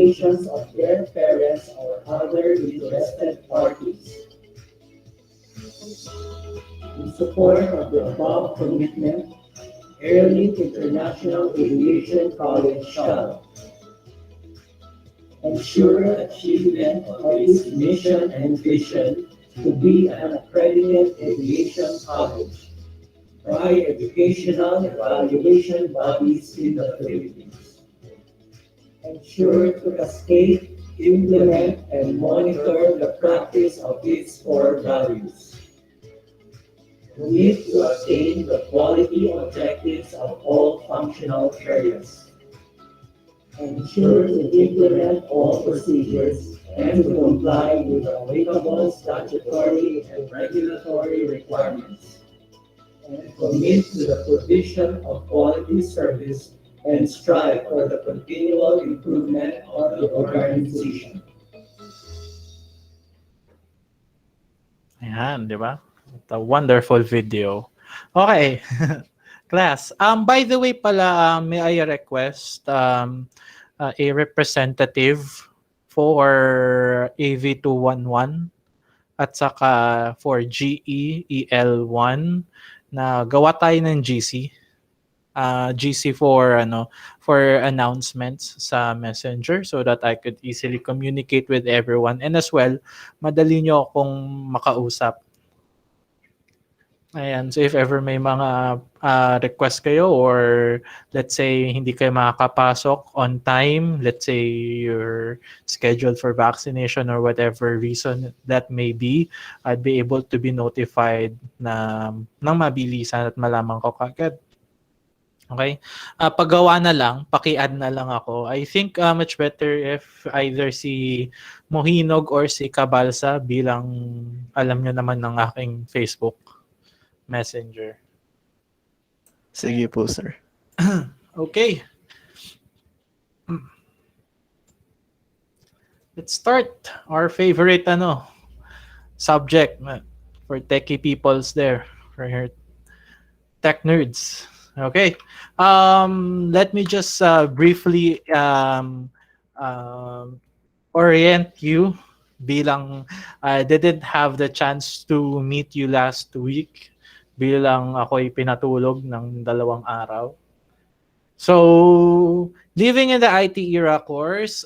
recommendations of their parents or other interested parties. In support of the above commitment, Airlink International Aviation College shall ensure achievement of its mission and vision to be an accredited aviation college by educational evaluation bodies in the Philippines. Ensure to cascade, implement, and monitor the practice of its core values. Commit to attain the quality objectives of all functional areas. Ensure to implement all procedures and to comply with applicable statutory and regulatory requirements. And commit to the provision of quality service and strive for the continual improvement of the organization. Ayan, di ba? A wonderful video. Okay. Class. By the way pala, may I request a representative for AV211 at saka for GEEL1 na gawa tayo ng GC. GC for for announcements sa Messenger so that I could easily communicate with everyone, and as well madali nyo akong makausap. Ayan, so if ever may mga request kayo or let's say hindi kayo makakapasok on time, let's say you're scheduled for vaccination or whatever reason that may be, I'd be able to be notified na nang mabilisan at malaman ko kagad. Okay? Paggawa na lang, paki-add na lang ako. I think much better if either si Mohinog or si Cabalsa bilang alam nyo naman ng aking Facebook Messenger. Sige po, sir. Okay. Let's start our favorite subject for techie peoples there, for here tech nerds. Okay. Let me just briefly orient you bilang I didn't have the chance to meet you last week bilang ako'y pinatulog ng 2 araw. So, living in the IT era course,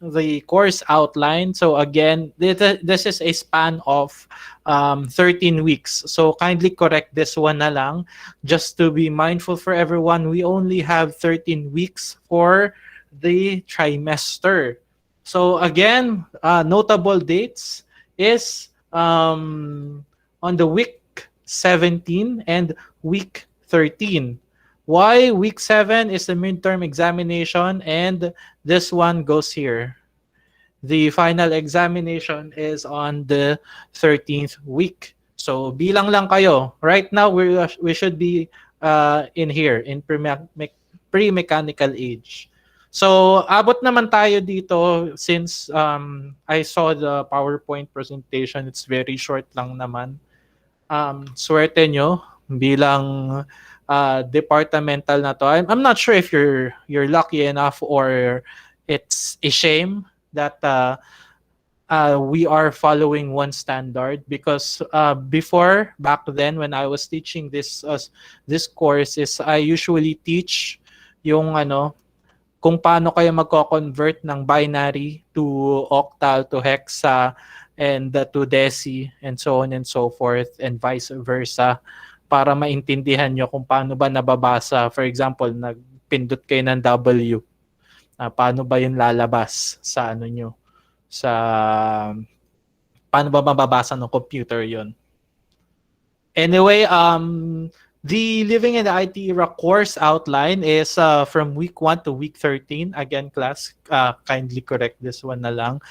the course outline. So again, this is a span of 13 weeks. So kindly correct this one na lang. Just to be mindful for everyone, we only have 13 weeks for the trimester. So again, notable dates is on the week 17 and week 13. Why? Week 7 is the midterm examination, and this one goes here. The final examination is on the 13th week. So bilang lang kayo. Right now, we should be in here, in pre-mechanical age. So abot naman tayo dito since I saw the PowerPoint presentation. It's very short lang naman. Swerte nyo bilang departmental na to. I'm not sure if you're lucky enough or it's a shame that we are following one standard, because before, back then when I was teaching this course, is I usually teach yung kung paano kayo magko-convert ng binary to octal to hexa and to deci and so on and so forth and vice versa, para maintindihan nyo kung paano ba nababasa. For example, nagpindot kayo ng W. Paano ba yun lalabas sa nyo? Paano ba mababasa ng computer yun? Anyway, the Living in the IT Era course outline is from week 1 to week 13. Again, class, kindly correct this one na lang.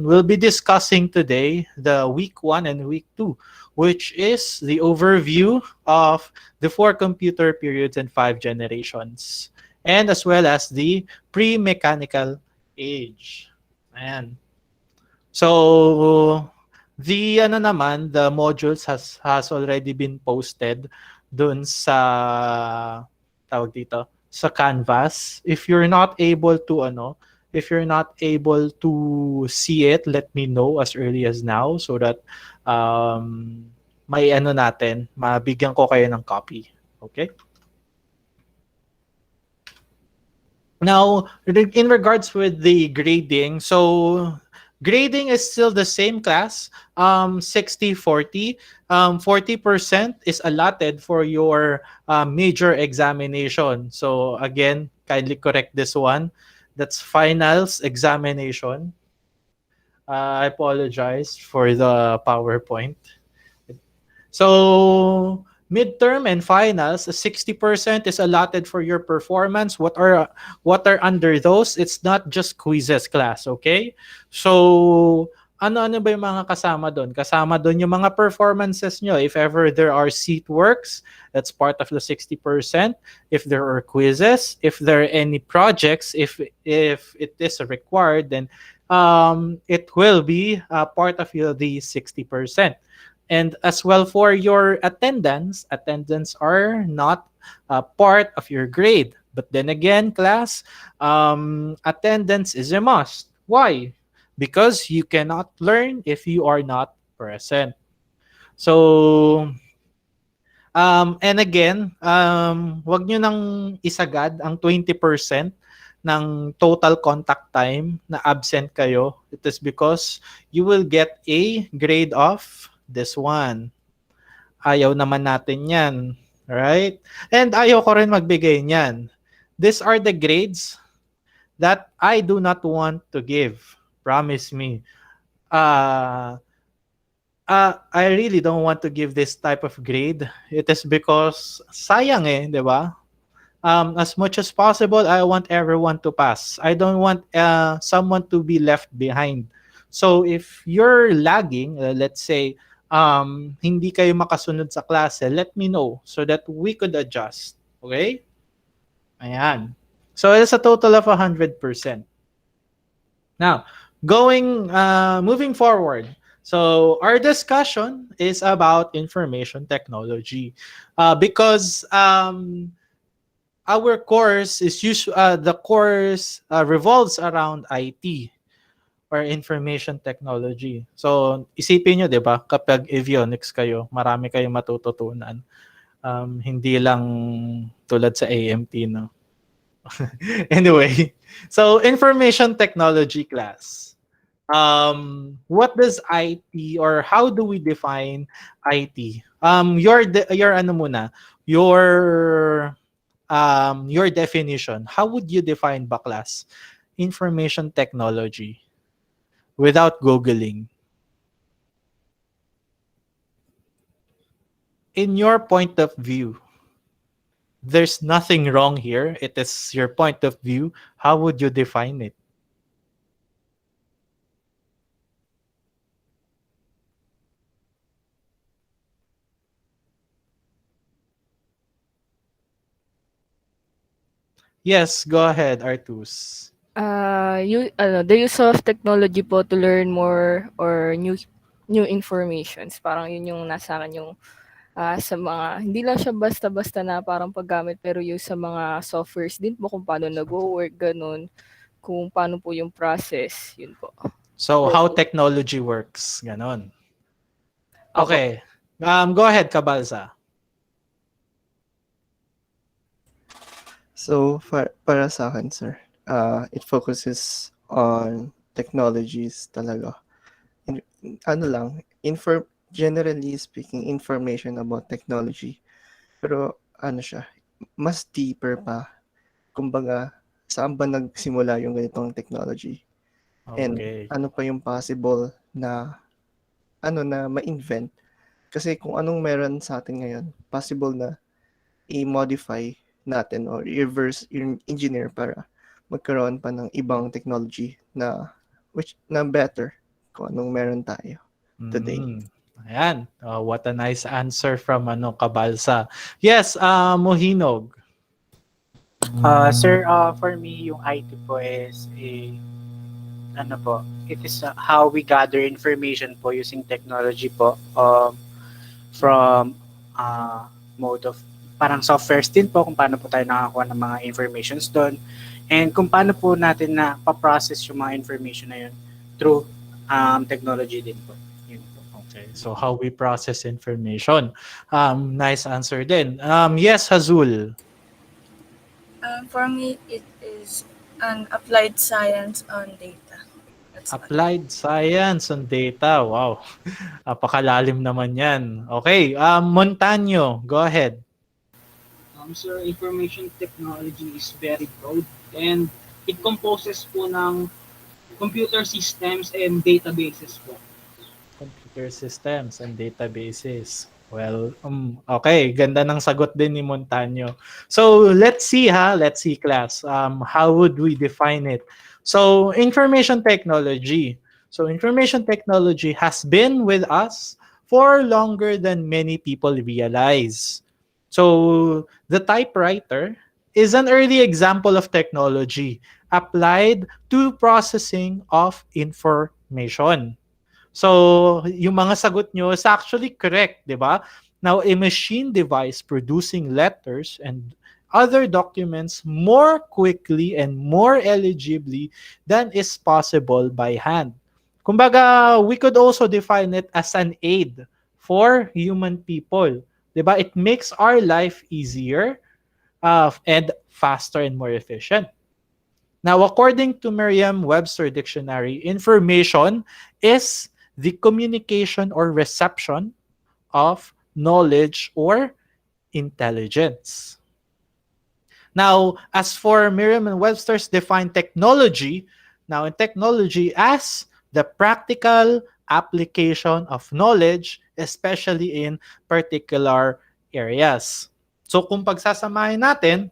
We'll be discussing today the week 1 and week 2, which is the overview of the 4 computer periods and 5 generations, and as well as the pre-mechanical age. Ayan. So, the the modules has already been posted dun sa tawag dito sa Canvas. If you're not able to If you're not able to see it, let me know as early as now so that um, may ano natin, mabigyan ko kayo ng copy. Okay? Now, in regards with the grading, so grading is still the same class, 60-40. 40% is allotted for your major examination. So again, kindly correct this one. That's finals examination. I apologize for the PowerPoint. So midterm and finals, 60% is allotted for your performance. What are under those? It's not just quizzes class, okay? So ano-ano ba yung mga kasama doon? Kasama doon yung mga performances nyo. If ever there are seat works, that's part of the 60%. If there are quizzes, if there are any projects, if it is required, then it will be part of the 60%. And as well for your attendance are not part of your grade. But then again, class, attendance is a must. Why? Because you cannot learn if you are not present. So, and again, wag nyo nang isagad ang 20% ng total contact time na absent kayo. It is because you will get a grade of this one. Ayaw naman natin yan. Right? And ayaw ko rin magbigay niyan. These are the grades that I do not want to give. Promise me. I really don't want to give this type of grade. It is because sayang di ba? As much as possible, I want everyone to pass. I don't want someone to be left behind. So if you're lagging, let's say, hindi kayo makasunod sa klase, let me know so that we could adjust. Okay? Ayan. So it's a total of 100%. Now, moving forward. So our discussion is about information technology because our course is the course revolves around IT or information technology. So isipin nyo, 'di ba, kapag avionics kayo, marami kayong matututunan. Hindi lang tulad sa AMT, no. Anyway, so information technology class. What does IT or how do we define IT? Your ano muna, your definition. How would you define baklas information technology without googling? In your point of view, there's nothing wrong here. It is your point of view. How would you define it? Yes, go ahead, Artus. The use of technology po to learn more or new informations. Parang yun yung nasa akin yung sa mga, hindi lang siya basta-basta na parang paggamit, pero yung sa mga softwares din po kung paano nag-work, ganun, kung paano po yung process, yun po. So, how technology works, ganon. Okay. Go ahead, Cabalza. So, para sa akin, sir, it focuses on technologies talaga. Generally speaking, information about technology. Pero siya, mas deeper pa. Kumbaga, saan ba nagsimula yung ganitong technology? Okay. And ano pa yung possible na na ma-invent? Kasi kung anong meron sa atin ngayon, possible na i-modify natin or reverse engineer para magkaroon pa ng ibang technology na better kung anong meron tayo today. Ayan. What a nice answer from Cabalza. Yes, Mohinog. Sir, for me, yung IT po is it is how we gather information po using technology po from mode of parang softwares din po kung paano po tayo nakakuha ng mga informations doon. And kung paano po natin na pa-process yung mga information na yun through technology din po. Yun po. Okay, so how we process information. Nice answer din. Yes, Hazul. For me, it is an applied science on data. That's all. Applied science on data. Wow. Napakalalim naman yan. Okay, Montaño, go ahead. Sir, information technology is very broad and it composes po ng computer systems and databases po. Computer systems and databases. Well, okay, ganda ng sagot din ni Montaño. So, let's see class. How would we define it? So, information technology. So, information technology has been with us for longer than many people realize. So, the typewriter is an early example of technology applied to processing of information. So, yung mga sagot nyo is actually correct, di ba? Now, a machine device producing letters and other documents more quickly and more eligibly than is possible by hand. Kumbaga, we could also define it as an aid for human people. Diba? It makes our life easier and faster and more efficient. Now, according to Merriam-Webster Dictionary, information is the communication or reception of knowledge or intelligence. Now, as for Merriam-Webster's defined technology, now in technology as the practical application of knowledge, especially in particular areas. So kung pagsasamahin natin,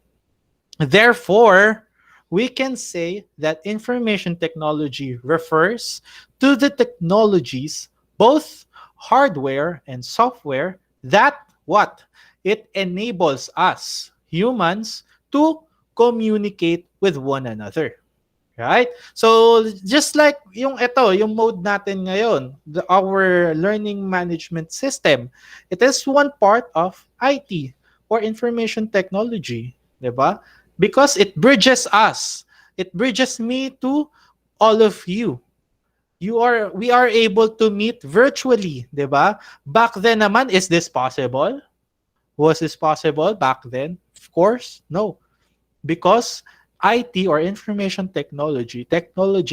therefore, we can say that information technology refers to the technologies, both hardware and software, that what? It enables us, humans, to communicate with one another. Right? So, just like yung mode natin ngayon, our learning management system, it is one part of IT or information technology, diba? Because it bridges us. It bridges me to all of you. We are able to meet virtually, diba? Back then naman, is this possible? Was this possible back then? Of course, no. Because IT or information technology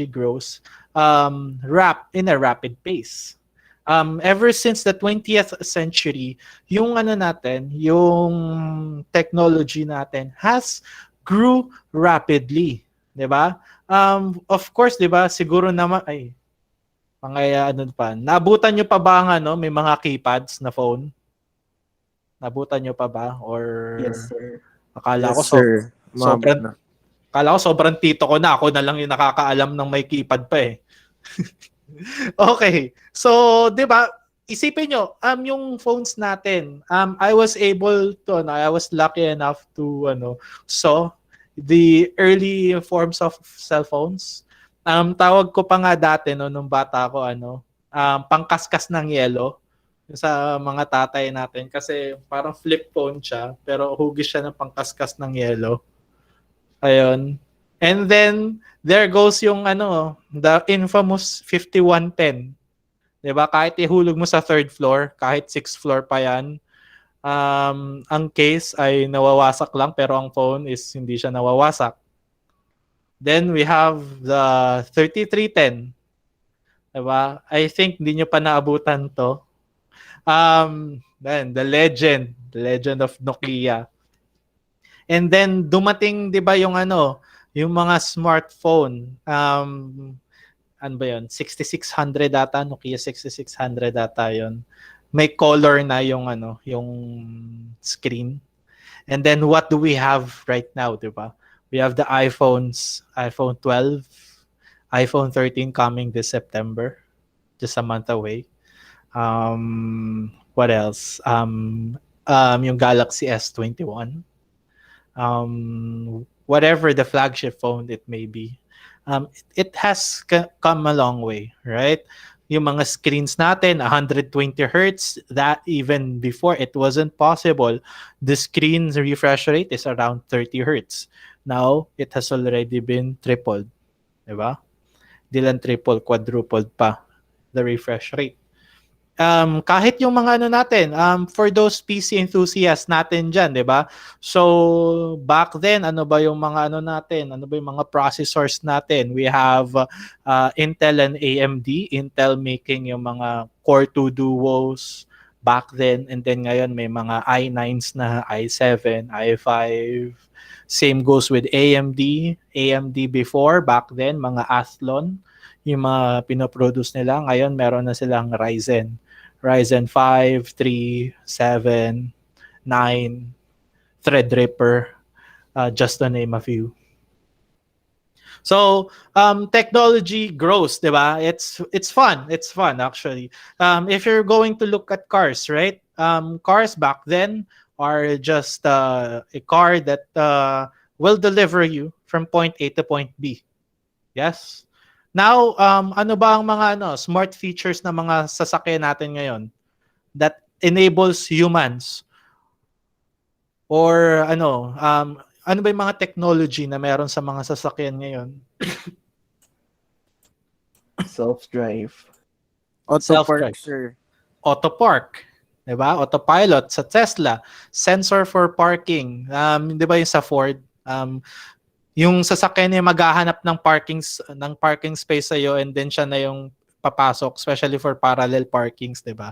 grows in a rapid pace. Ever since the 20th century, yung technology natin has grew rapidly, 'di ba? Of course, 'di ba? Siguro naman Nabutan niyo pa ba may mga keypads na phone? Nabutan niyo pa ba or Yes, sir. Akala ko sir. sobrang tito ko na. Ako na lang yung nakakaalam ng may keypad pa eh. Okay. So, di ba, isipin nyo, yung phones natin, I was lucky enough to, saw the early forms of cell phones. Tawag ko pa nga dati, nung bata ko, pangkaskas ng yelo sa mga tatay natin. Kasi parang flip phone siya, pero hugis siya ng pangkaskas ng yelo. Ayun. And then, there goes yung the infamous 5110. Diba? Kahit ihulog mo sa third floor, kahit 6th floor pa yan, ang case ay nawawasak lang, pero ang phone is hindi siya nawawasak. Then, we have the 3310. Diba? I think hindi nyo pa naabutan to. Then, the legend of Nokia. And then dumating 'di ba yung mga smartphone. Ano ba 'yon? 6600 data, Nokia 6600 data 'yon. May color na yung yung screen. And then what do we have right now, 'di ba? We have the iPhones, iPhone 12, iPhone 13 coming this September, just a month away. What else? Yung Galaxy S21. Whatever the flagship phone it may be, it has come a long way, right? Yung mga screens natin, 120 hertz, that even before it wasn't possible. The screen refresh rate is around 30 hertz. Now, it has already been tripled. Diba? Di lang triple, quadrupled pa the refresh rate. Kahit yung mga ano natin, for those PC enthusiasts natin dyan, di ba? So, back then, ano ba yung mga ano natin? Ano ba yung mga processors natin? We have Intel and AMD. Intel making yung mga Core 2 Duos back then. And then ngayon, may mga i9s na, i7, i5. Same goes with AMD. AMD before, back then, mga Athlon, yung mga pinoproduce nila. Ngayon, meron na silang Ryzen 5, 3, 7, 9, Threadripper, just to name a few. So, technology grows, di ba? It's fun. It's fun, actually. If you're going to look at cars, right? Cars back then are just a car that will deliver you from point A to point B. Yes? Now, ano ba ang mga smart features na mga sasakyan natin ngayon that enables humans? Or ano ba yung mga technology na meron sa mga sasakyan ngayon? Self-drive. Self-drive. Auto park. 'Di ba? Autopilot sa Tesla, sensor for parking. 'Di ba yung sa Ford? Yung sasakyan niya maghahanap ng parking space sa iyo and then siya na yung papasok, especially for parallel parkings, 'di ba?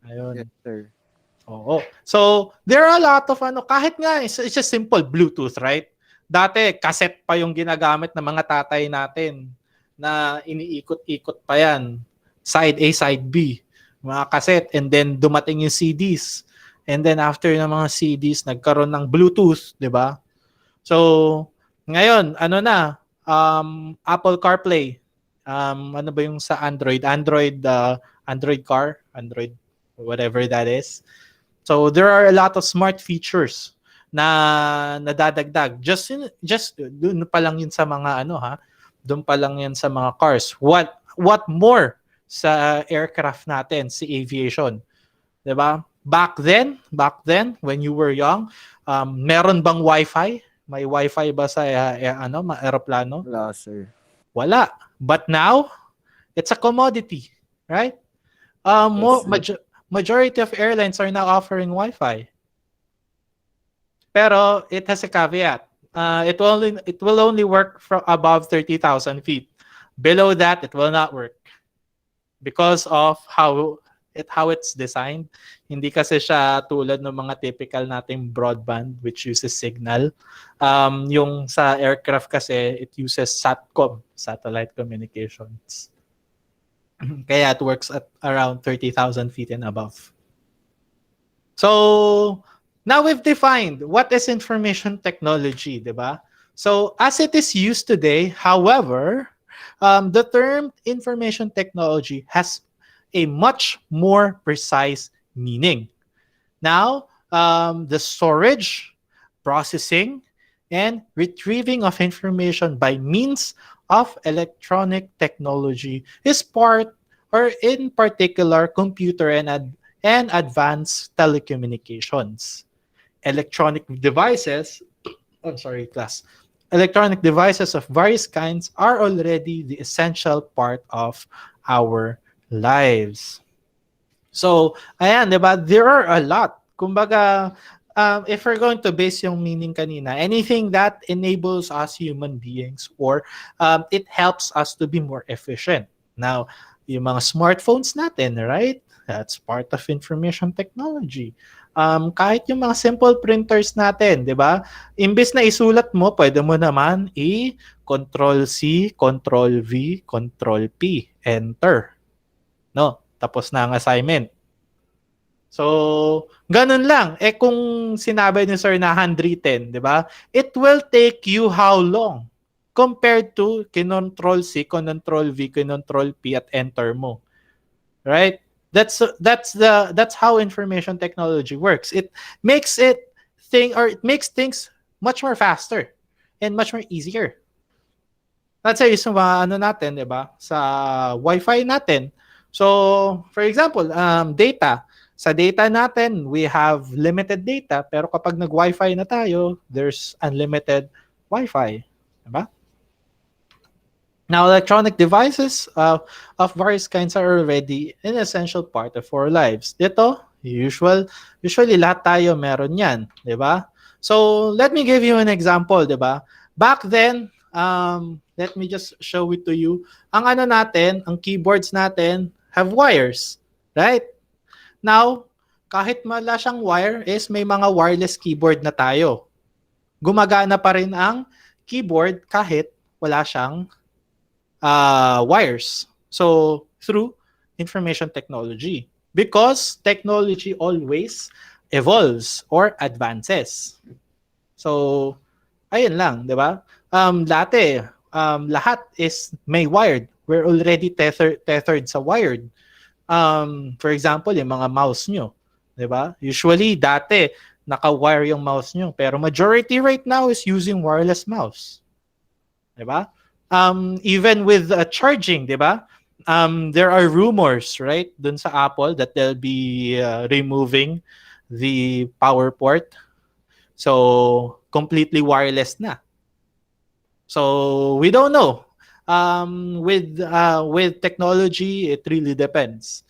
Ayun. Yes, sir. Oo. So, there are a lot of kahit nga it's just simple Bluetooth, right? Dati cassette pa yung ginagamit ng mga tatay natin na iniikot-ikot pa yan. Side A, side B. Mga cassette, and then dumating yung CDs. And then after ng mga CDs, nagkaroon ng Bluetooth, 'di ba? So, ngayon, Apple CarPlay. Ano ba yung sa Android? Android Car, Android whatever that is. So there are a lot of smart features na nadadagdag. Just doon pa lang yun sa mga doon pa lang yan sa mga cars. What more sa aircraft natin, si aviation? 'Di ba? Back then when you were young, meron bang Wi-Fi? May Wi-Fi ba sa aeroplano? Wala, sir. Wala. But now, it's a commodity, right? Majority of airlines are now offering Wi-Fi. Pero it has a caveat. It will only work from above 30,000 feet. Below that, it will not work because of how it's designed. Hindi kasi siya tulad ng mga typical nating broadband which uses signal. Yung sa aircraft kasi, it uses SATCOM, satellite communications. Kaya it works at around 30,000 feet and above. So, now we've defined what is information technology, di ba? So, as it is used today, however, the term information technology has a much more precise meaning. Now, the storage, processing, and retrieving of information by means of electronic technology is part, or in particular, computer and advanced telecommunications. Electronic devices of various kinds are already the essential part of our lives. So, ayan, diba? There are a lot. Kumbaga, if we're going to base yung meaning kanina, anything that enables us human beings or it helps us to be more efficient. Now, yung mga smartphones natin, right? That's part of information technology. Kahit yung mga simple printers natin, di ba? Imbes na isulat mo, pwede mo naman i-Control-C, Control-V, Control-P, Enter. No? Tapos na ang assignment. So, ganun lang. Kung sinabi ni Sir na handwritten, di ba? It will take you how long compared to Control-C, Control-V, Control-P at Enter mo. Right? That's how information technology works. It makes things much more faster and much more easier. Let's say yung mga natin, 'di ba? Sa Wi-Fi natin. So, for example, data. Sa data natin, we have limited data, pero kapag nag-Wi-Fi na tayo, there's unlimited Wi-Fi. Diba? Now, electronic devices of various kinds are already an essential part of our lives. Dito, usually lahat tayo meron yan. Diba? So, let me give you an example. Diba? Back then, let me just show it to you. Ang ano natin, ang keyboards natin have wires. Right? Now, kahit wala siyang wire, is may mga wireless keyboard na tayo. Gumagana pa rin ang keyboard kahit wala siyang wires. So, through information technology. Because technology always evolves or advances. So, ayun lang, di ba? Dati, lahat is may wired. We're already tethered sa wired. For example, yung mga mouse nyo. Di ba? Usually, dati, naka-wire yung mouse nyo. Pero majority right now is using wireless mouse. Di ba? Even with charging, di ba? There are rumors, right, dun sa Apple that they'll be removing the power port. So, completely wireless na. So, we don't know. With technology, it really depends.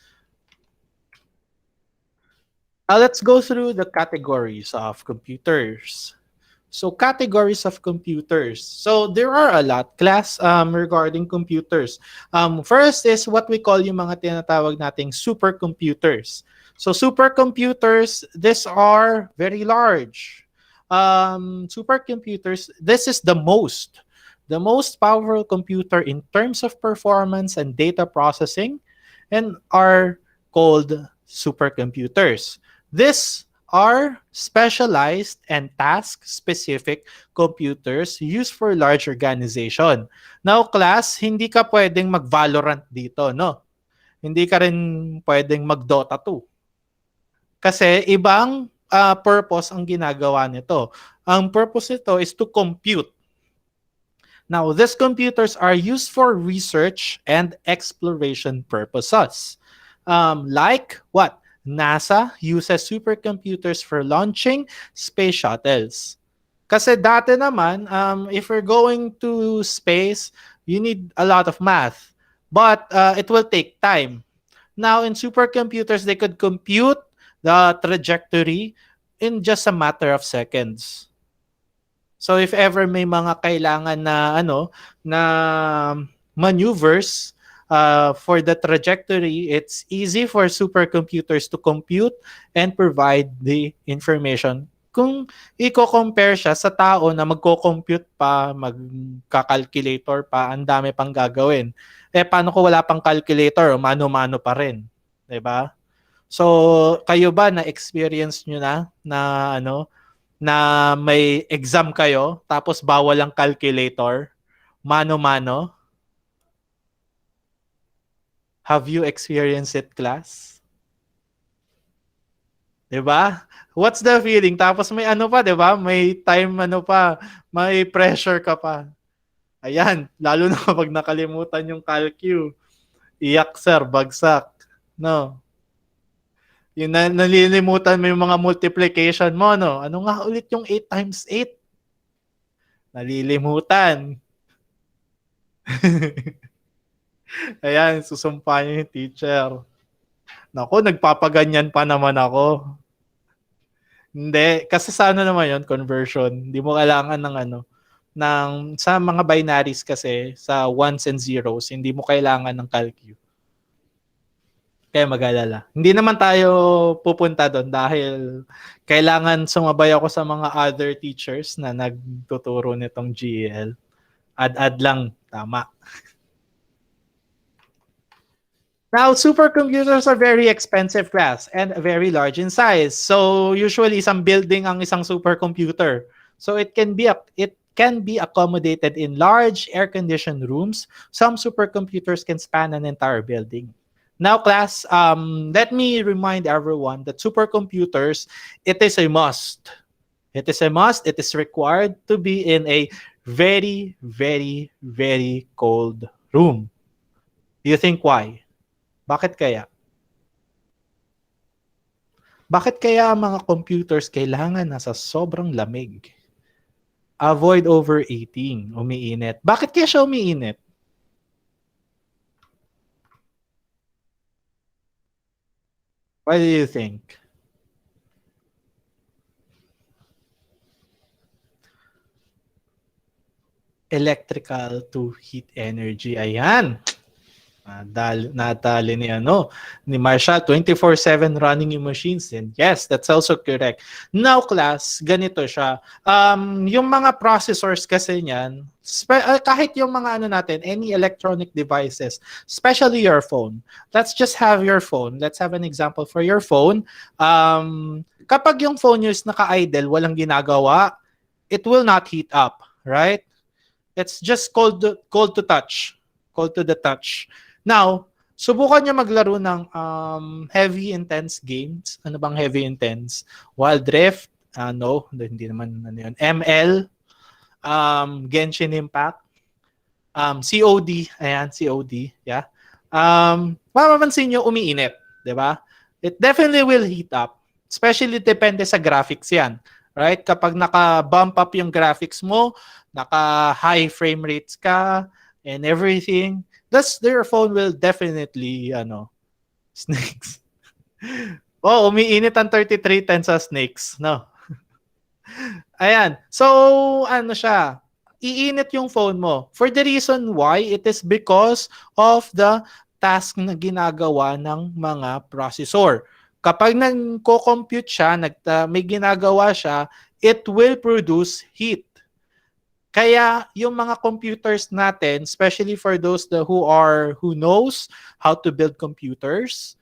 Let's go through the categories of computers. So categories of computers. So there are a lot class regarding computers. First is what we call yung mga tinatawag nating supercomputers. So supercomputers, these are very large. Supercomputers, this is the most powerful computer in terms of performance and data processing and are called supercomputers. These are specialized and task-specific computers used for large organization. Now, class, hindi ka pwedeng mag-Valorant dito, no? Hindi ka rin pwedeng mag-Dota 2. Kasi ibang purpose ang ginagawa nito. Ang purpose nito is to compute. Now, these computers are used for research and exploration purposes. Like what? NASA uses supercomputers for launching space shuttles. Kasi dati naman, if we're going to space, you need a lot of math. But it will take time. Now, in supercomputers, they could compute the trajectory in just a matter of seconds. So if ever may mga kailangan na na maneuvers for the trajectory, it's easy for supercomputers to compute and provide the information. Kung i-compare siya sa tao na magko-compute pa, magka-calculator pa, ang dami pang gagawin. Paano kung wala pang calculator, mano-mano pa rin, 'di ba? So, kayo ba na-experience nyo na may exam kayo tapos bawal ang calculator, mano-mano? Have you experienced it, class? 'Di ba? What's the feeling? Tapos may pa, 'di ba? May time pa, may pressure ka pa. Ayan, lalo na kapag nakalimutan yung calcu. Iyak, sir, bagsak. No. Yung nalilimutan mo yung mga multiplication mo, no? Ano nga ulit yung 8 times 8? Nalilimutan. Ayan, susumpa niyo yung teacher. Naku, nagpapaganyan pa naman ako. Hindi, kasi sa naman yun, conversion. Hindi mo kailangan sa mga binaries kasi, sa ones and zeros, hindi mo kailangan ng calcu. Kaya mag-alala. Hindi naman tayo pupunta doon dahil kailangan sumabay ako sa mga other teachers na nagtuturo nitong GEL. Add lang, tama. Now, supercomputers are very expensive, class, and very large in size. So, usually isang building ang isang supercomputer. So, it can be accommodated in large air-conditioned rooms. Some supercomputers can span an entire building. Now, class, let me remind everyone that supercomputers, it is a must. It is a must. It is required to be in a very, very, very cold room. Do you think why? Bakit kaya? Bakit kaya ang mga computers kailangan nasa sobrang lamig? Avoid overeating. Umiinit. Bakit kaya siya umiinit? Why do you think? Electrical to heat energy. Ayan. Natali ni Marshall, 24/7 running yung machines. And yes, that's also correct. Now, class, ganito siya. Yung mga processors kasi niyan, kahit yung mga natin, any electronic devices, especially your phone. Let's just have your phone. Let's have an example for your phone. Kapag yung phone nyo is naka-idle, walang ginagawa, it will not heat up, right? It's just cold to touch. Cold to the touch. Now, subukan niyo maglaro ng heavy intense games. Ano bang heavy intense? Wild Rift? No, hindi naman ano yun. ML, Genshin Impact, COD, ayan, COD, yeah. Mapapansin niyo umiinit, 'di ba? It definitely will heat up. Especially depende sa graphics 'yan. Right? Kapag naka-bump up yung graphics mo, naka-high frame rates ka, and everything, their phone will definitely, snakes. Oh, umiinit ang 3310 sa snakes, no? Ayan. So, siya, iinit yung phone mo. For the reason why, it is because of the task na ginagawa ng mga processor. Kapag nagko-compute siya, may ginagawa siya, it will produce heat. Kaya yung mga computers natin, especially for those who knows how to build computers,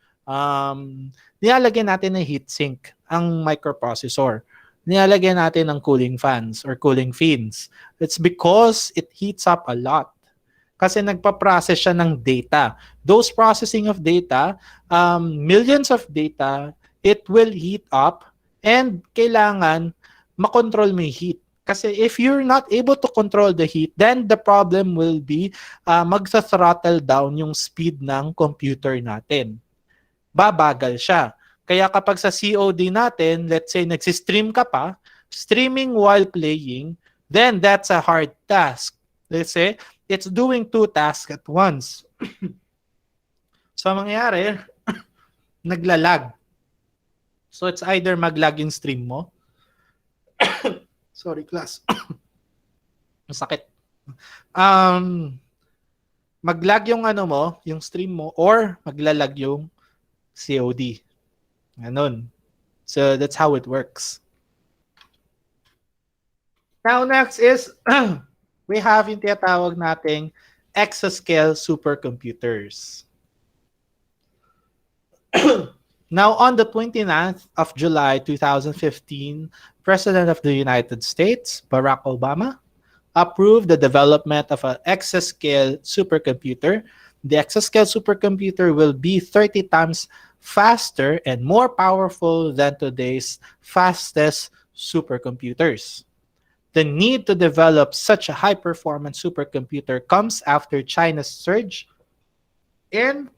nilalagyan natin ng heatsink ang microprocessor. Nilalagyan natin ng cooling fans or cooling fins. It's because it heats up a lot. Kasi nagpa-process siya ng data. Those processing of data, millions of data, it will heat up and kailangan makontrol mo yung heat. Kasi if you're not able to control the heat, then the problem will be magsa-throttle down yung speed ng computer natin. Babagal siya. Kaya kapag sa COD natin, let's say nagsistream ka pa, streaming while playing, then that's a hard task. Let's say, it's doing 2 tasks at once. So, mangyayari, naglalag. So, it's either maglag yung stream mo. Sorry, class. Masakit. Maglag yung yung stream mo, or maglalag yung COD. Ganon. So, that's how it works. Now, next is, we have yung tinatawag nating exascale supercomputers. Now, on the 29th of July 2015, President of the United States, Barack Obama, approved the development of an exascale supercomputer. The exascale supercomputer will be 30 times faster and more powerful than today's fastest supercomputers. The need to develop such a high-performance supercomputer comes after China's surge in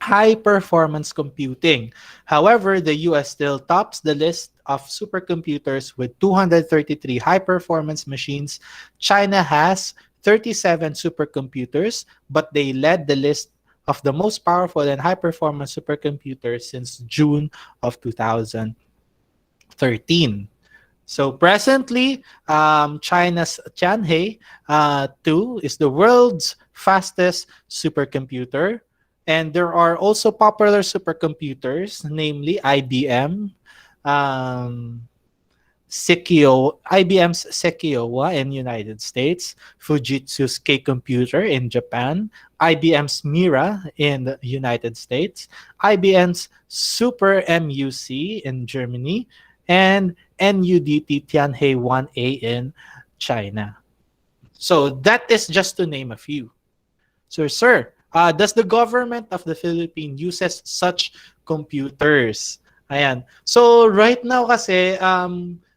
high-performance computing. However, the US still tops the list of supercomputers with 233 high-performance machines. China has 37 supercomputers, but they led the list of the most powerful and high-performance supercomputers since June of 2013. So presently, China's Tianhe 2 is the world's fastest supercomputer. And there are also popular supercomputers, namely IBM's Sekiyowa in United States, Fujitsu's K-Computer in Japan, IBM's Mira in the United States, IBM's Super MUC in Germany, and NUDT Tianhe 1A in China. So that is just to name a few. So, sir, does the government of the Philippines uses such computers? Ayan. So right now kasi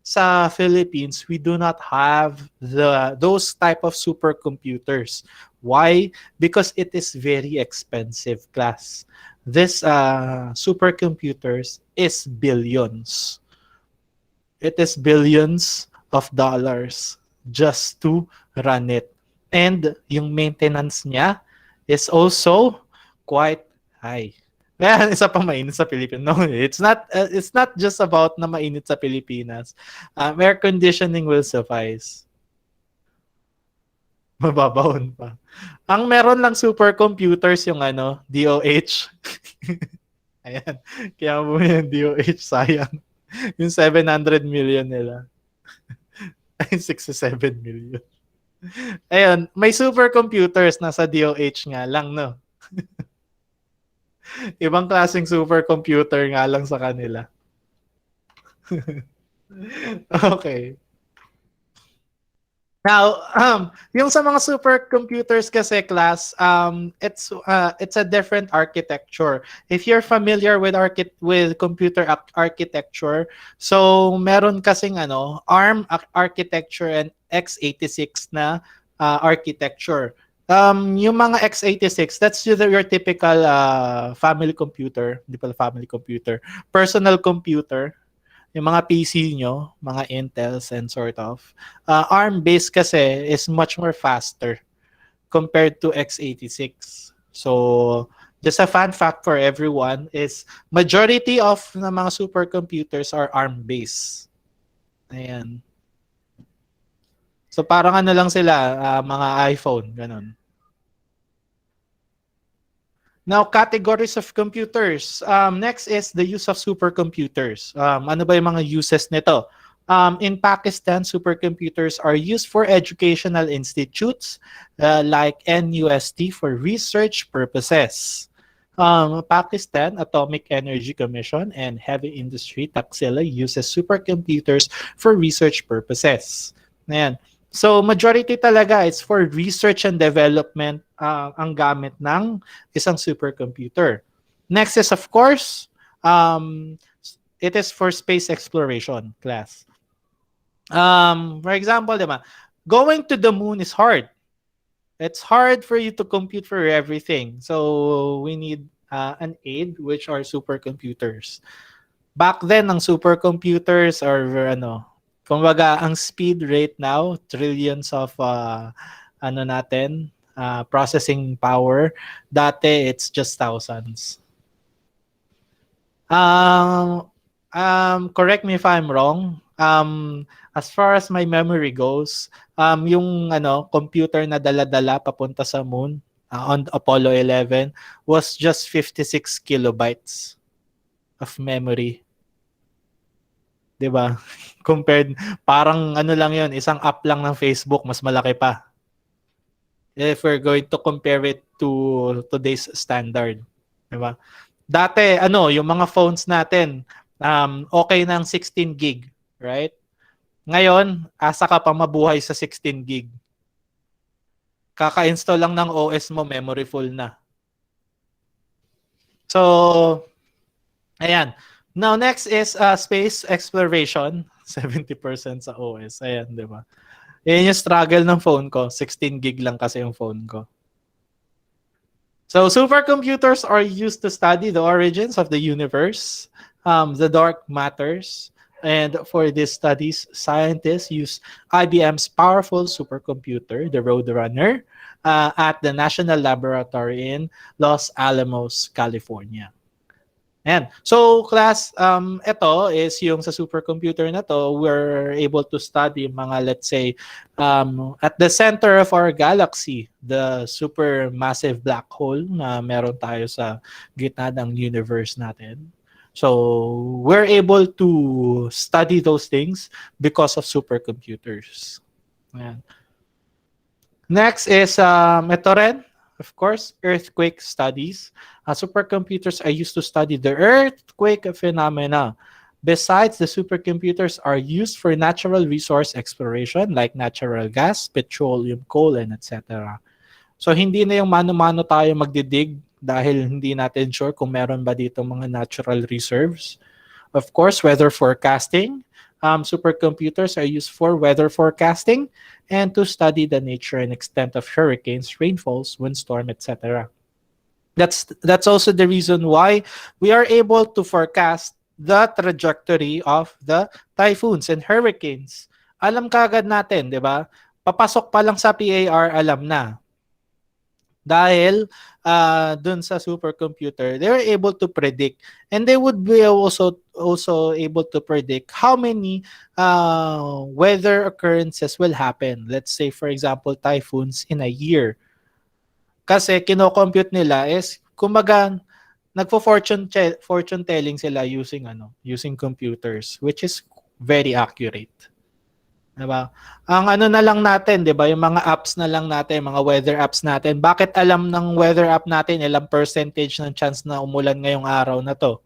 sa Philippines, we do not have those type of supercomputers. Why? Because it is very expensive, class. This supercomputers is billions. It is billions of dollars. just to run it. And yung maintenance niya is also quite high. Kaya isa pa mainit sa Pilipinas. No, it's not just about na mainit sa Pilipinas. Air conditioning will suffice. Mababahon pa. Ang meron lang supercomputers yung DOH. Ayan. Kaya mo yung DOH, sayang. Yung 700 million nila. Ay, 67 million. Ayun, may supercomputers na sa DOH nga lang, no? Ibang klaseng supercomputer nga lang sa kanila. Okay. Now, yung sa mga supercomputers kasi class, it's a different architecture. If you're familiar with computer architecture, so meron kasing ARM architecture and x86 na architecture. Yung mga x86, that's your typical family computer, hindi pala family computer, personal computer. Yung mga PC nyo, mga Intels and sort of. ARM-based kasi is much more faster compared to x86. So, just a fun fact for everyone is majority of na mga supercomputers are ARM-based. Ayan. So, parang lang sila, mga iPhone, ganun. Now, categories of computers. Next is the use of supercomputers. Ano ba yung mga uses nito? In Pakistan, supercomputers are used for educational institutes like NUST for research purposes. Pakistan Atomic Energy Commission and Heavy Industry Taxila uses supercomputers for research purposes. Ayan. So, majority talaga is for research and development ang gamit ng isang supercomputer. Next is, of course, it is for space exploration class. For example, diba, going to the moon is hard. It's hard for you to compute for everything. So, we need an aid, which are supercomputers. Back then, ang supercomputers are kumbaga, ang speed rate now, trillions of processing power. Dati, it's just thousands. Correct me if I'm wrong. As far as my memory goes, yung computer na dala-dala papunta sa moon on Apollo 11 was just 56 kilobytes of memory. 'Di ba? Compared, parang lang yun, isang app lang ng Facebook, mas malaki pa. If we're going to compare it to today's standard. 'Di ba? Dati, yung mga phones natin, okay ng 16 gig, right? Ngayon, asa ka pa mabuhay sa 16 gig. Kaka-install lang ng OS mo, memory full na. So, ayan. Now, next is space exploration. 70% sa OS. Ayan, di ba? Yan yung struggle ng phone ko. 16 gig lang kasi yung phone ko. So, supercomputers are used to study the origins of the universe, the dark matters. And for these studies, scientists use IBM's powerful supercomputer, the Roadrunner, at the National Laboratory in Los Alamos, California. Ayan. So, class, ito is yung sa supercomputer na to, we're able to study mga, let's say, at the center of our galaxy, the supermassive black hole na meron tayo sa gitna ng universe natin. So, we're able to study those things because of supercomputers. Ayan. Next is, ito rin, of course, earthquake studies. Supercomputers are used to study the earthquake phenomena. Besides, the supercomputers are used for natural resource exploration like natural gas, petroleum, coal, and etc. So, hindi na yung mano-mano tayo magdidig dahil hindi natin sure kung meron ba dito mga natural reserves. Of course, weather forecasting. Supercomputers are used for weather forecasting and to study the nature and extent of hurricanes, rainfalls, windstorm, etc. That's also the reason why we are able to forecast the trajectory of the typhoons and hurricanes alam kaagad natin, di ba? Papasok pa lang sa PAR, alam na. Dahil dun sa supercomputer, they were able to predict, and they would be also able to predict how many weather occurrences will happen. Let's say, for example, typhoons in a year. Kasi kino-compute nila is, kumbaga, fortune telling sila using computers, which is very accurate. Diba? Ang ano na lang natin, 'di ba, yung mga apps na lang natin, mga weather apps natin. Bakit alam ng weather app natin ilang percentage ng chance na umulan ngayong araw na 'to?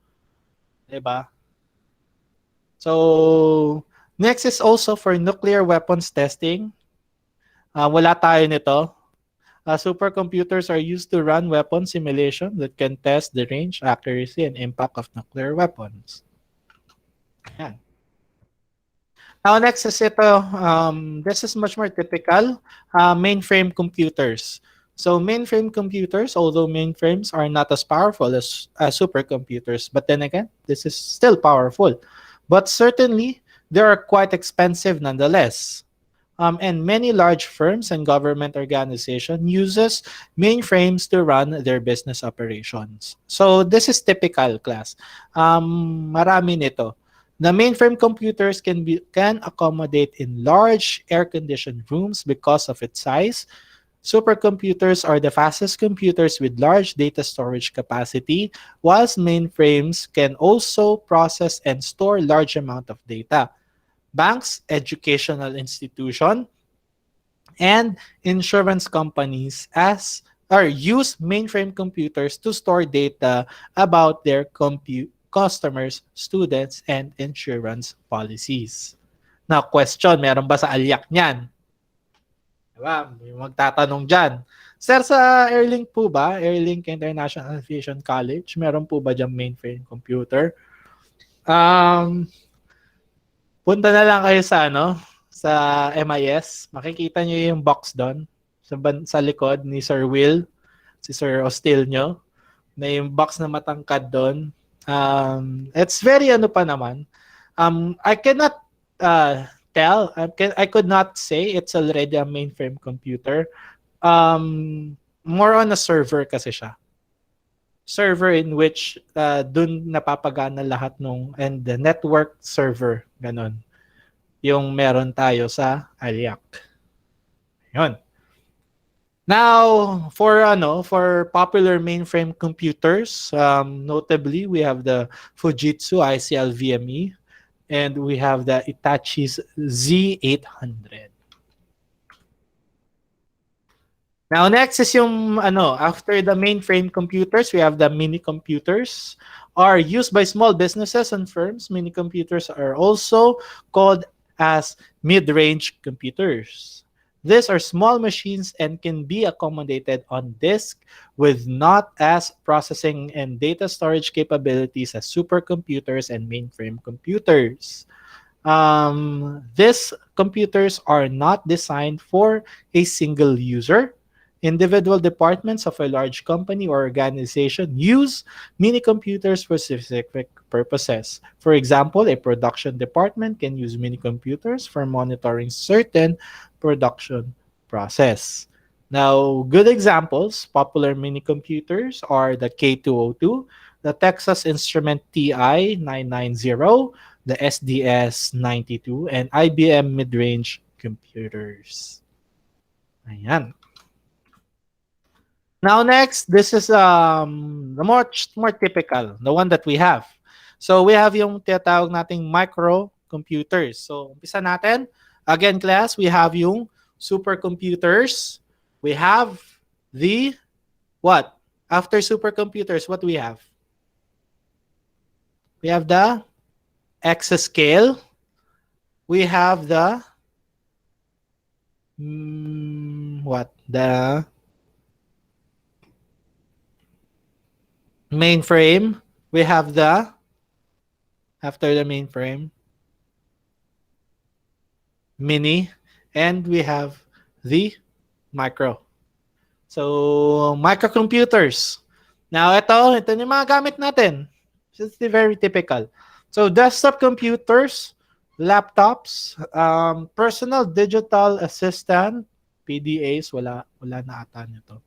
'Di ba? So, next is also for nuclear weapons testing. Wala tayo nito. Supercomputers are used to run weapon simulation that can test the range, accuracy, and impact of nuclear weapons. Yan. Now, next is ito. This is much more typical. Mainframe computers. So, mainframe computers, although mainframes are not as powerful as supercomputers, but then again, this is still powerful. But certainly, they are quite expensive nonetheless. And many large firms and government organizations uses mainframes to run their business operations. So, this is typical, class. Marami nito. The mainframe computers can accommodate in large air-conditioned rooms because of its size. Supercomputers are the fastest computers with large data storage capacity, whilst mainframes can also process and store large amount of data. Banks, educational institutions, and insurance companies use mainframe computers to store data about their customers, students, and insurance policies. Now, question, meron ba sa alyak niyan? Diba? May magtatanong dyan. Sir, sa Airlink po ba? Airlink International Aviation College, meron po ba dyan mainframe computer? Punta na lang kayo sa MIS. Makikita nyo yung box doon sa likod ni Sir Will, si Sir Ostilio. Na yung box na matangkad doon. It's very pa naman. I cannot tell. I could not say it's already a mainframe computer. More on a server kasi siya. Server in which dun napapagana lahat and the network server, ganon. Yung meron tayo sa Alyak. Yun. Now, for popular mainframe computers, notably we have the Fujitsu ICL VME and we have the Hitachi's Z800. Now, next is yung after the mainframe computers, we have the mini computers are used by small businesses and firms. Mini computers are also called as mid-range computers. These are small machines and can be accommodated on disk with not as processing and data storage capabilities as supercomputers and mainframe computers. These computers are not designed for a single user. Individual departments of a large company or organization use mini computers for specific purposes. For example, a production department can use mini computers for monitoring certain production process. Now, good examples, popular mini computers are the K202, the Texas Instrument TI-990, the SDS-92, and IBM mid-range computers. Ayan. Now next, this is the much more typical, the one that we have. So we have yung tinatawag nating microcomputers. So umpisa natin. Again, class, we have yung supercomputers. We have the what? After supercomputers, what do we have? We have the exascale. We have the what? The mainframe. We have the after the mainframe mini, and we have the micro. So microcomputers. Now ito yung mga gamit natin. This is very typical. So desktop computers Laptops, personal digital assistant, PDAs, wala na ata nito.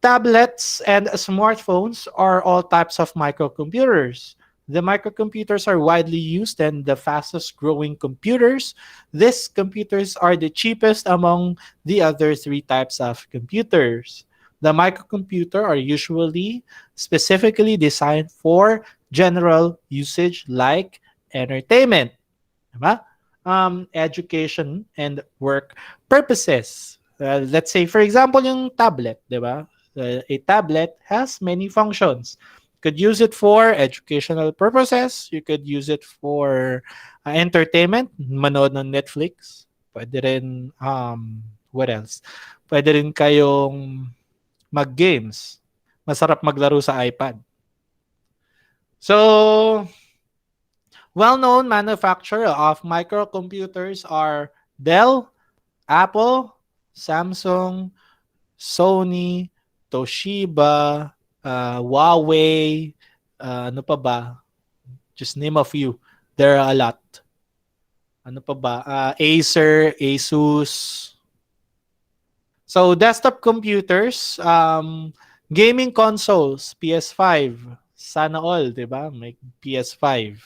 Tablets and smartphones are all types of microcomputers. The microcomputers are widely used and the fastest growing computers. These computers are the cheapest among the other three types of computers. The microcomputer are usually specifically designed for general usage like entertainment, diba? Education and work purposes. Let's say, for example, yung tablet, diba? A tablet has many functions. You could use it for educational purposes. You could use it for entertainment, manood ng Netflix. Pwede rin, what else? Pwede rin kayong mag-games. Masarap maglaro sa iPad. So, well-known manufacturer of microcomputers are Dell, Apple, Samsung, Sony, Toshiba, Huawei, ano pa ba? Just name a few. There are a lot. Ano pa ba? Acer, Asus. So, desktop computers, gaming consoles, PS5. Sana all, di ba? May PS5.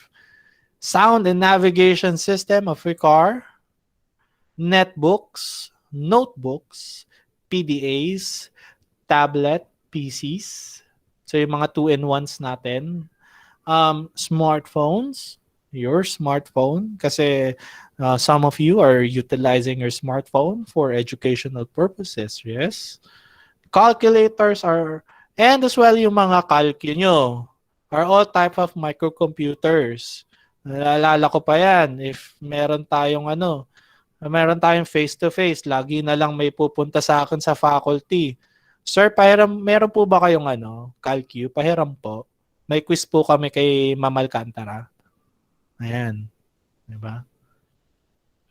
Sound and navigation system of your car, netbooks, notebooks, PDAs, tablet, PCs. So yung mga 2-in-1s natin. Smartphones, your smartphone. Kasi some of you are utilizing your smartphone for educational purposes. Yes. Calculators are, and as well yung mga calcu nyo, are all type of microcomputers. Naalala ko pa yan, if meron tayong face-to-face, lagi na lang may pupunta sa akin sa faculty. Sir, meron po ba kayong calcu? Pahiram po. May quiz po kami kay Ma'am Alcantara. Ayan. Diba?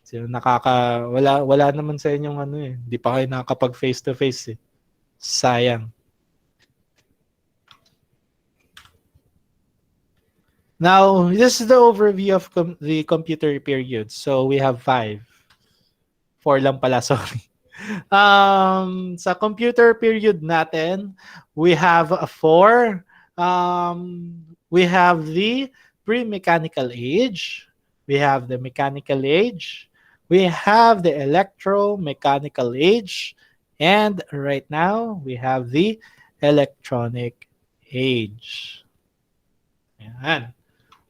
So, wala naman sa inyong Di pa kayo nakakapag face-to-face eh. Sayang. Now, this is the overview of the computer period. So, we have 5. 4 lang pala, sorry. Sa computer period natin, we have 4. We have the pre-mechanical age. We have the mechanical age. We have the electromechanical age. And right now, we have the electronic age. Ayan.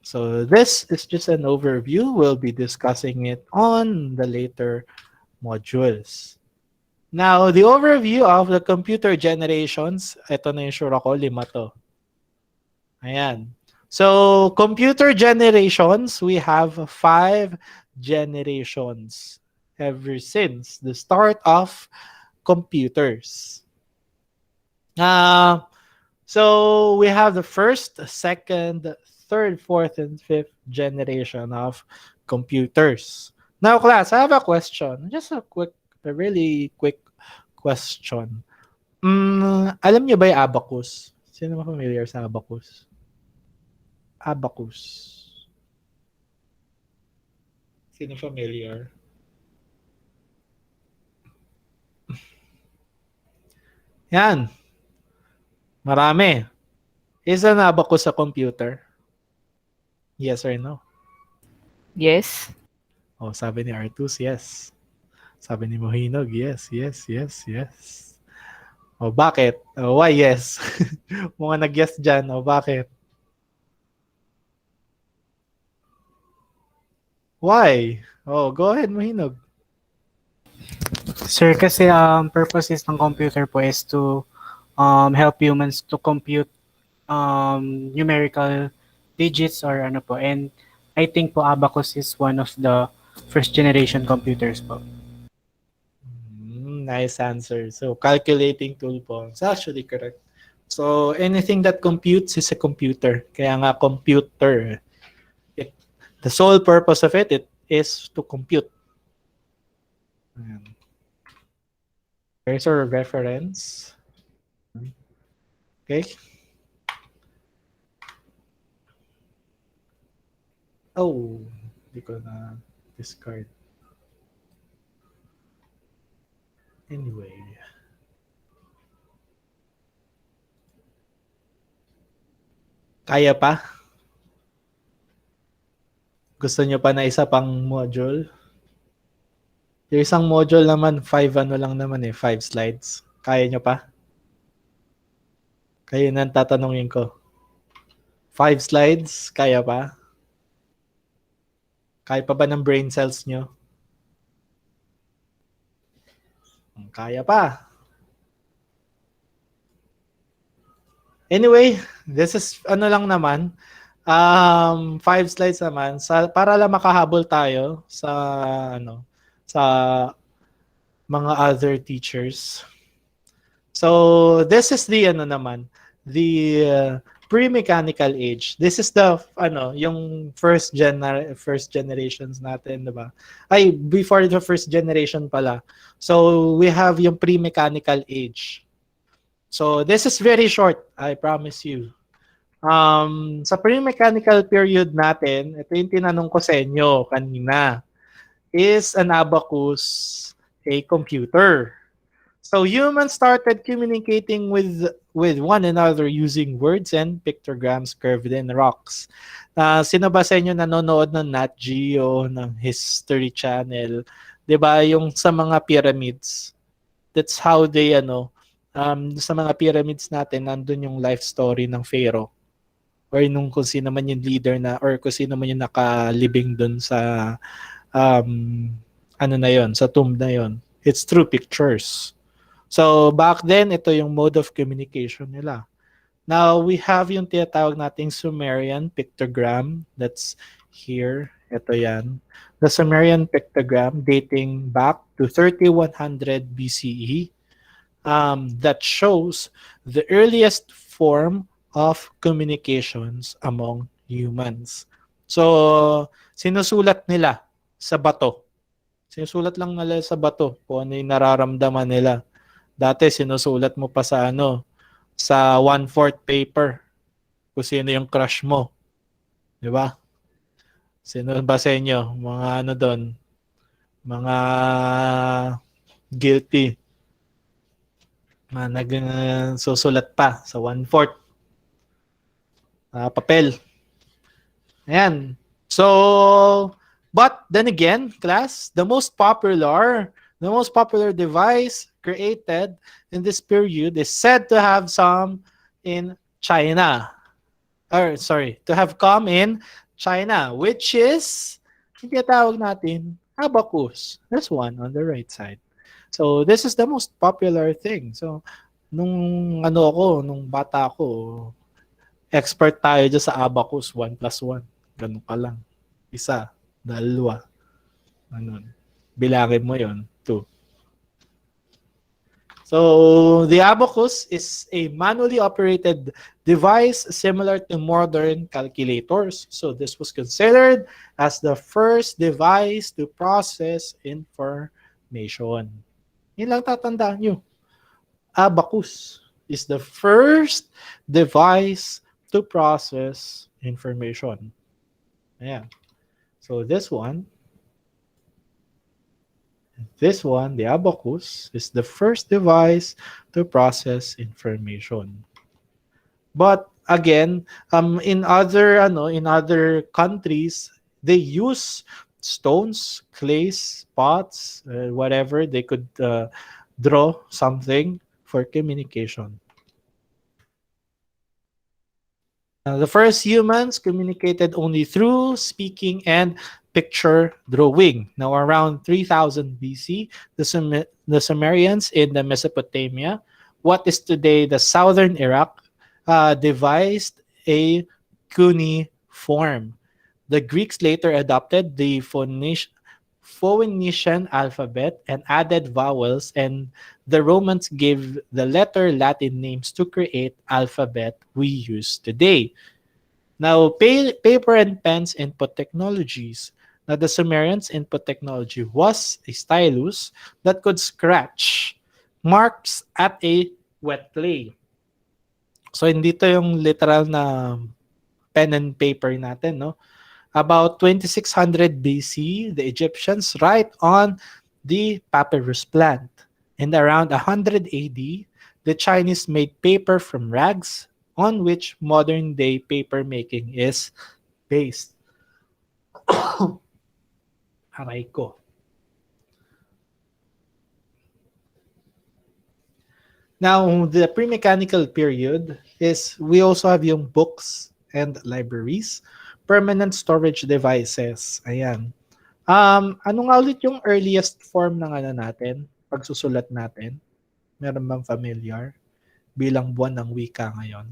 So this is just an overview. We'll be discussing it on the later modules. Now, the overview of the computer generations, ito na yung sure ako, 5 to. Ayan. So, computer generations, we have 5 generations ever since the start of computers. So, we have the first, second, third, fourth, and fifth generation of computers. Now, class, I have a question. Just a really quick question. Alam niyo ba yung abacus? Sino ba familiar sa abacus? Abacus. Sino familiar? Yan. Marami. Is an abacus a computer? Yes or no? Yes. Oh, sabi ni Artus, yes. Sabi ni Mohinog, yes. Oh, bakit? Oh, why yes? Mga nag-yes dyan. Oh, bakit? Why? Oh, go ahead, Mohinog. Sir, kasi purposes ng computer po is to help humans to compute numerical digits or ano po. And I think po abacus is one of the first generation computers po. Nice answer. So, calculating tool po. It's actually correct. So, anything that computes is a computer. Kaya nga computer. The sole purpose of it is to compute. There's our reference. Okay. Oh, Hindi ko na discard. Anyway. Kaya pa? Gusto nyo pa na isa pang module? Yung isang module naman, 5 ano lang naman 5 slides. Kaya nyo pa? Kayo nang tatanungin ko. 5 slides, kaya pa? Kaya pa ba ng brain cells nyo? Kaya pa. Anyway, this is ano lang naman. 5 slides naman para lang makahabol tayo sa sa mga other teachers. So this is the the pre-mechanical age. This is the yung first generations natin, 'di ba? Ay, before the first generation pala. So we have yung pre-mechanical age. So this is very short, I promise you. Sa pre-mechanical period natin, ito yung tinanong ko sa inyo kanina. Is an abacus a computer? So humans started communicating with one another using words and pictograms carved in rocks. Sino ba sa inyo nanonood ng Nat Geo, ng History Channel? 'Di ba yung sa mga pyramids? That's how they sa mga pyramids natin nandun yung life story ng pharaoh or nung kung sino man yung leader na or kung sino man yung nakalibing dun sa sa tomb na yon. It's through pictures. So back then ito yung mode of communication nila. Now we have yung tinatawag nating Sumerian pictogram, that's here. Ito yan. The Sumerian pictogram dating back to 3100 BCE. That shows the earliest form of communications among humans. So, sinusulat nila sa bato. Sinusulat lang nila sa bato kung ano yung nararamdaman nila. Dati, sinusulat mo pa sa sa 1/4 paper kung sino yung crush mo. Di ba? Sino ba sa inyo? Mga doon? Mga guilty. Nagsusulat pa sa 1/4 papel. Ayan. So, but then again, class, the most popular device created in this period is said to have some in China. To have come in China, which is, yung tinatawag natin, abacus. This one on the right side. So, this is the most popular thing. So, nung bata ako, expert tayo dyan sa abacus, 1 plus 1. Ganun ka lang. Isa, dalawa. Bilangin mo yon 2. So, the abacus is a manually operated device similar to modern calculators. So, this was considered as the first device to process information. Yun lang tatandaan nyo. Abacus is the first device to process information. Ayan. So this one, the abacus, is the first device to process information. But again, in other countries, they use stones, clays, pots, whatever they could draw something for communication. The first humans communicated only through speaking and picture drawing. Now, around 3000 BC, the Sumerians in the Mesopotamia, what is today the southern Iraq, devised a cuneiform. The Greeks later adopted the Phoenician alphabet and added vowels, and the Romans gave the letter Latin names to create alphabet we use today. Now, paper and pens input technologies. Now, the Sumerians' input technology was a stylus that could scratch marks at a wet clay. So, hindi to yung literal na pen and paper natin, no? About 2600 BC, the Egyptians write on the papyrus plant. And around 100 AD, the Chinese made paper from rags on which modern day paper making is based. Aray ko. Now, the pre-mechanical period is we also have yung books and libraries, permanent storage devices. Ayan. Ano nga ulit yung earliest form ng ano natin, pagsusulat natin? Meron bang familiar? Bilang buwan ng wika ngayon.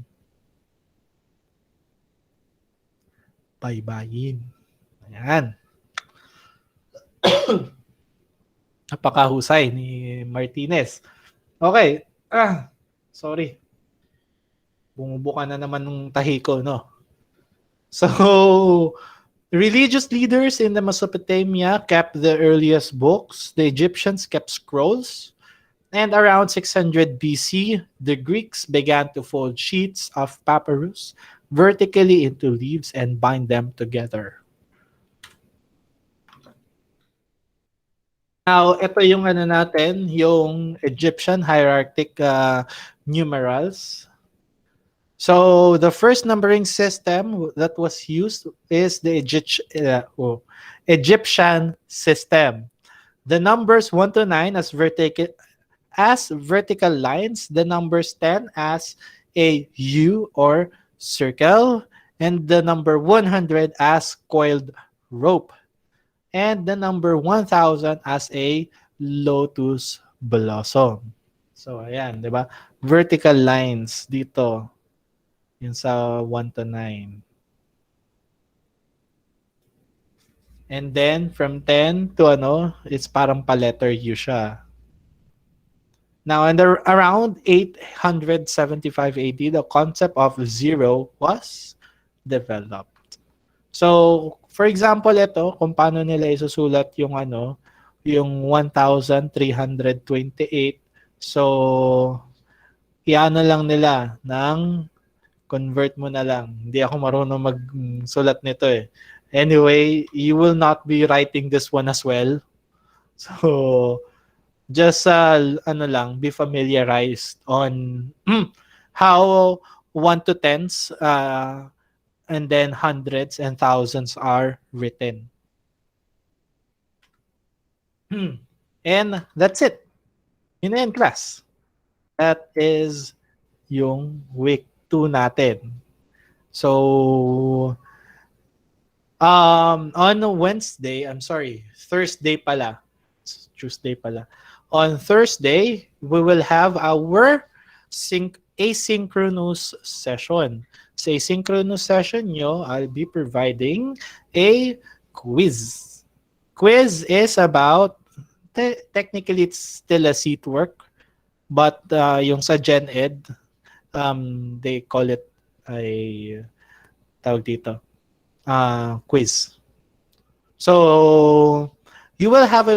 Baybayin. Ayan. Napakahusay ni Martinez. Okay. Sorry. Bumubuka na naman ng tahi ko, no? So, religious leaders in the Mesopotamia kept the earliest books. The Egyptians kept scrolls. And around 600 BC, the Greeks began to fold sheets of papyrus vertically into leaves and bind them together. Now, ito yung ano natin, yung Egyptian hierarchic numerals. So, the first numbering system that was used is the Egyptian system. The numbers 1 to 9 as vertical lines, the numbers 10 as a U or circle, and the number 100 as coiled rope, and the number 1000 as a lotus blossom. So, ayan, di ba? Vertical lines dito. Yun sa 1 to 9. And then, from 10 to ano, it's parang pa-letter U siya. Now, around 875 AD, the concept of zero was developed. So, for example, ito, kung paano nila isusulat yung ano, yung 1328. So, iano lang nila ng convert mo na lang. Hindi ako marunong magsulat nito eh. Anyway, you will not be writing this one as well. So, just ano lang, be familiarized on how 1 to 10s and then hundreds and thousands are written. And that's it. Yun na yun, class. That is yung week 2 natin. So, on Wednesday, Thursday pala. Tuesday pala. On Thursday, we will have our asynchronous session. Sa asynchronous session nyo, I'll be providing a quiz. Quiz is about, technically it's still a seat work, but yung sa Gen Ed, they call it a tawag dito, quiz. So, you will have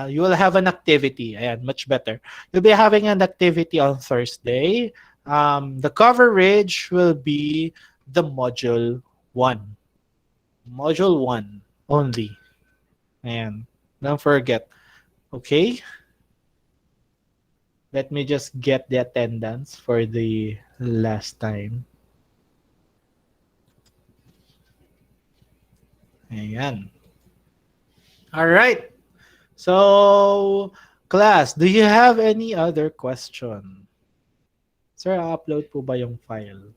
you will have an activity. Ayan, much better. You'll be having an activity on Thursday. The coverage will be the module 1. Module 1 only. Ayan. Don't forget. Okay? Let me just get the attendance for the last time. Ayan. All right. So, class, do you have any other question? Sir, upload po ba yung file?